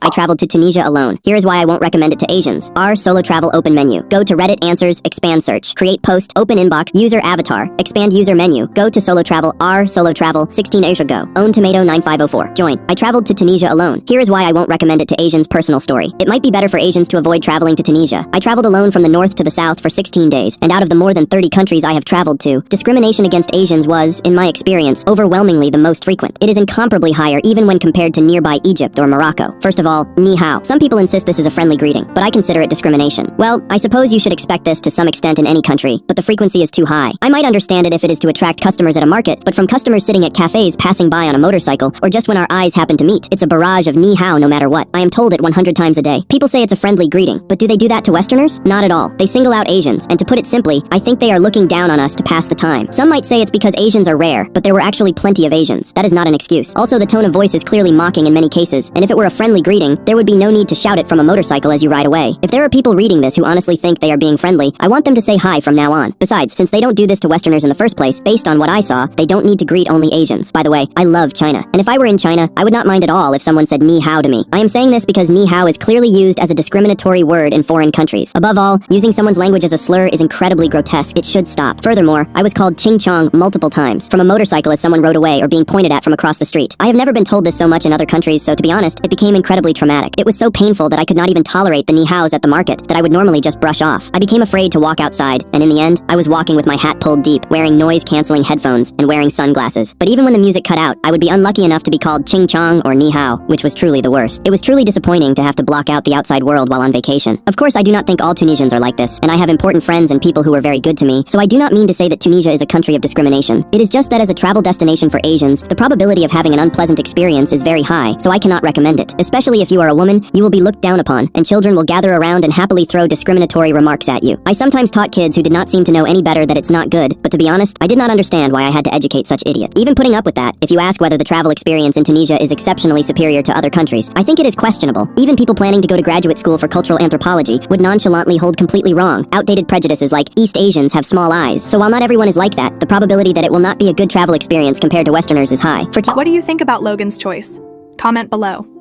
I traveled to Tunisia alone. Here is why I won't recommend it to Asians. R. Solo travel open menu. Go to Reddit answers, expand search. Create post, open inbox, user avatar. Expand user menu. Go to solo travel, R. Solo travel, 16 Asia go. Own tomato 9504. Join. I traveled to Tunisia alone. Here is why I won't recommend it to Asians personal story. It might be better for Asians to avoid traveling to Tunisia. I traveled alone from the north to the south for 16 days, and out of the more than 30 countries I have traveled to, discrimination against Asians was, in my experience, overwhelmingly the most frequent. It is incomparably higher even when compared to nearby Egypt or Morocco. First of all, ni hao. Some people insist this is a friendly greeting, but I consider it discrimination. Well, I suppose you should expect this to some extent in any country, but the frequency is too high. I might understand it if it is to attract customers at a market, but from customers sitting at cafes passing by on a motorcycle, or just when our eyes happen to meet, it's a barrage of ni hao no matter what. I am told it 100 times a day. People say it's a friendly greeting, but do they do that to Westerners? Not at all. They single out Asians, and to put it simply, I think they are looking down on us to pass the time. Some might say it's because Asians are rare, but there were actually plenty of Asians. That is not an excuse. Also, the tone of voice is clearly mocking in many cases, and if it were a friendly greeting, there would be no need to shout it from a motorcycle as you ride away. If there are people reading this who honestly think they are being friendly, I want them to say hi from now on. Besides, since they don't do this to Westerners in the first place, based on what I saw, they don't need to greet only Asians. By the way, I love China, and if I were in China, I would not mind at all if someone said ni hao to me. I am saying this because ni hao is clearly used as a discriminatory word in foreign countries. Above all, using someone's language as a slur is incredibly grotesque. It should stop. Furthermore, I was called ching chong multiple times from a motorcycle as someone rode away or being pointed at from across the street. I have never been told this so much in other countries, so to be honest, it became incredibly traumatic. It was so painful that I could not even tolerate the ni haos at the market that I would normally just brush off. I became afraid to walk outside, and in the end, I was walking with my hat pulled deep, wearing noise-canceling headphones, and wearing sunglasses. But even when the music cut out, I would be unlucky enough to be called ching chong or ni hao, which was truly the worst. It was truly disappointing to have to block out the outside world while on vacation. Of course, I do not think all Tunisians are like this, and I have important friends and people who are very good to me, so I do not mean to say that Tunisia is a country of discrimination. It is just that as a travel destination for Asians, the probability of having an unpleasant experience is very high, so I cannot recommend it. Especially if you are a woman, you will be looked down upon, and children will gather around and happily throw discriminatory remarks at you. I sometimes taught kids who did not seem to know any better that it's not good, but to be honest, I did not understand why I had to educate such idiots. Even putting up with that, if you ask whether the travel experience in Tunisia is exceptionally superior to other countries, I think it is questionable. Even people planning to go to graduate school for cultural anthropology would nonchalantly hold completely wrong outdated prejudices like East Asians have small eyes. So while not everyone is like that, the probability that it will not be a good travel experience compared to Westerners is high. What do you think about Logan's choice? Comment below.